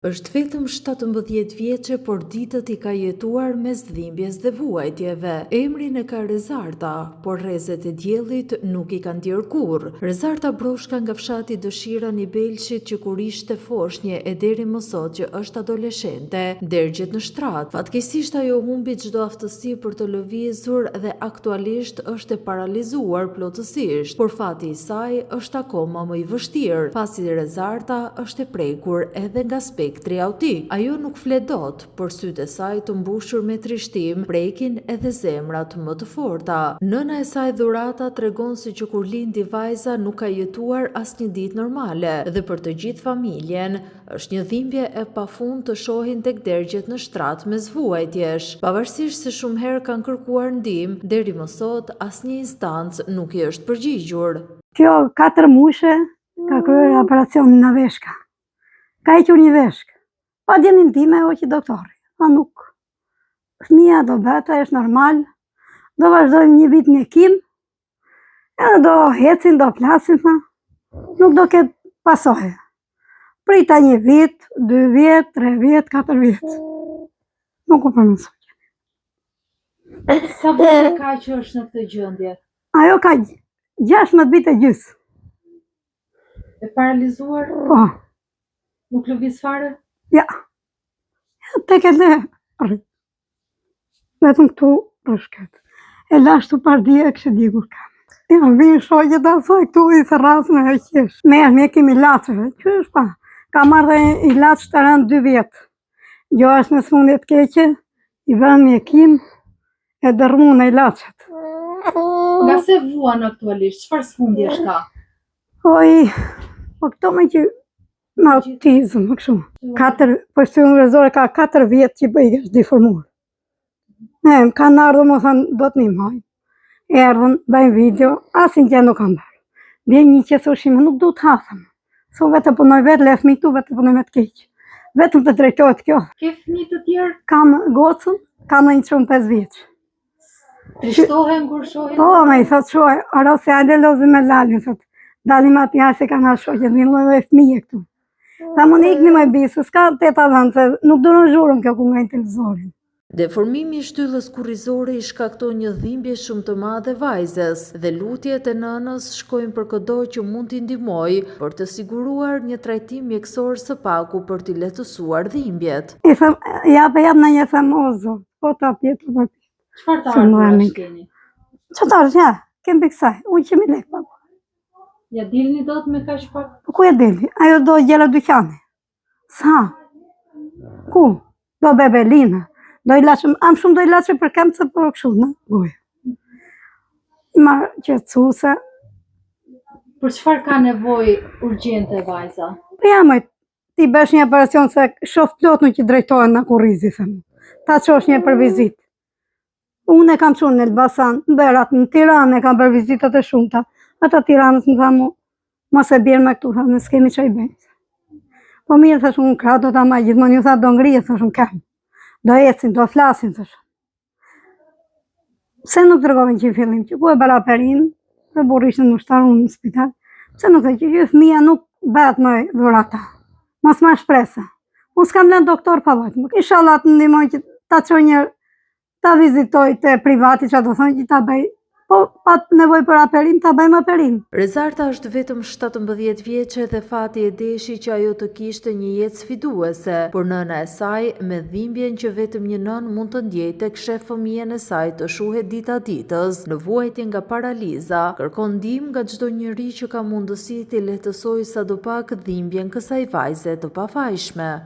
Është vetëm 17 vjeçe, por ditët I ka jetuar mes dhimbjes dhe vuajtjeve. Emrin e ka Rezarta, por rrezet e diellit nuk I kanë ndjer kurrë. Rezarta Broshka nga fshati Dëshiran I Belshit që kur ishte foshnje e deri më sot që është adoleshente, dërgjet në shtrat. Fatkeqësisht ajo humbi çdo aftësi për të lëvizur dhe aktualisht është e paralizuar plotësisht, por fati I saj është akoma më I vështirë, pasi Rezarta është e prekur edhe nga spektri autik. Ajo nuk flet dot, por sytë e saj të mbushur me trishtim prekin edhe zemrat më të forta. Nëna e saj Dhurata tregon se që kur lindi vajza nuk ka jetuar asnjë ditë normale dhe për të gjithë familjen është një dhimbje e pafund të shohin tek dërgjet në shtrat mes vuajtjesh. Pavarësisht se shumë herë kanë kërkuar ndihmë, deri më sot asnjë instancë nuk I është përgjigjur. Kjo 4 mushe ka kryer operacionin në veshka. Ka hequr një veshk. Pa djenin time o që doktori. Pa nuk. Fëmija do beta, është normal. Do vazhdojmë një vit në kim. Edhe do hecin, do plasin. Nuk do ketë pasoje. Prita një vit, 2 vjet, 3 vjet, 4 vjet. Nuk u përmësoj. Sa vite ka që është në këtë gjendje? Ajo ka 16 vite gjys. E paralizuar? Po. Nuk lëviz fare? Ja. Tek e le. Vetëm këtu rëshket. E lashtu par dhije kështë digur kam. Ja, vinë shojë të asoj këtu I thërrasën e heqesh. Me kemi ilaceve. Që është pa? Ka marrë dhe ilacë të rëndë 2 vjetë. Jo është në smundjet keqe, I vënë mjekim e dërmu në ilacet. Nga se vuan aktualisht, çfarë smundjesh ka? Oj, po këto me që në autizm, më kështu. 4, për shtyllën rrezore ka 4 vjetë që bëjë është deformuar. Më kanë ardhur më thënë, do të nimoj. Erdhën, bëjnë video, asin gjë nuk kanë bërë. Dhe një që thoshime, nuk du të hafëm. So vetë punoj vetë, le fëmijë tu, vetë punoj me të keq. Vetëm të drejtohet kjo. Ke fëmijë të tjerë? Kam gocën, kam në një çun 5 vjeç. Trishtohen kur shohin? Po, me I thot shoj, aro se hajde lozim me lalin, thot. Dalim atje se kanë shoqet, një lloj fëmijë këtu. Ta më ikni më bisë, s'ka 8 avën, se nuk duron zhurëm kjo ku nga I televizorin. Deformimi I shtyllës kurrizore I shkakton një dhimbje shumë të madhe vajzës dhe lutjet e nënës shkojnë për çdo që mund t'i ndihmojë për të siguruar një trajtim mjekësor së paku për t'i lehtësuar dhimbjet. I them, jap në një themozo, po ta pjetë për pjetë. Çfarë të ardhurash keni? Çfarë ja, kem bëksaj, unë që mi lek pa. Ja dilni dot me kaq pak? Po ku e dili? Ajo do gjela dyqani. Sa? Ku? Do bebelina. Do ilaçëm, am shumë do ilaçë për këmbë për kështu, në gojë. I marr qetësuese. Për çfarë ka nevojë urgjente vajza? Po ja më ti bësh një operacion se shoh plot në që drejtohen në kurrizi them. Ta çosh një për vizitë. Unë e kam çuar në Elbasan, në Berat, në Tiranë e kam bërë vizitat e shumta. Ata Tiranës më thamu, mos e bjerë me këtu, ne s'kemi çaj bëjmë. Po mirë, thash unë krah do ta marr gjithmonë, ju tha do ngrihet, thash unë kam. Do ecin, do flasin, thash. Pse nuk tregove që fillim, që ku e bëra operin, dhe burri ishte në ushtar unë në spital. Pse nuk e që fëmia nuk bëhet më Dhurata. Mos ma shpresa. Unë s'kam lënë doktor pa vajtë. Inshallah të ndihmoj që ta çoj një ta vizitoj te privati, që do thonë që ta bëj. Po, pa nevoj për aperim, ta bëjmë aperim. Rezarta është vetëm 17 vjeçe dhe fati e deshi që ajo të kishte një jetë sfiduese, por nëna e saj, me dhimbjen që vetëm një nën mund të ndjejë tek shef fëmijën e saj të shuhet dita ditës, në vuajtje nga paraliza, kërkon ndihmë nga çdo njeri që ka mundësi t'i lehtësojë sadopak dhimbjen kësaj vajze të pafajshme.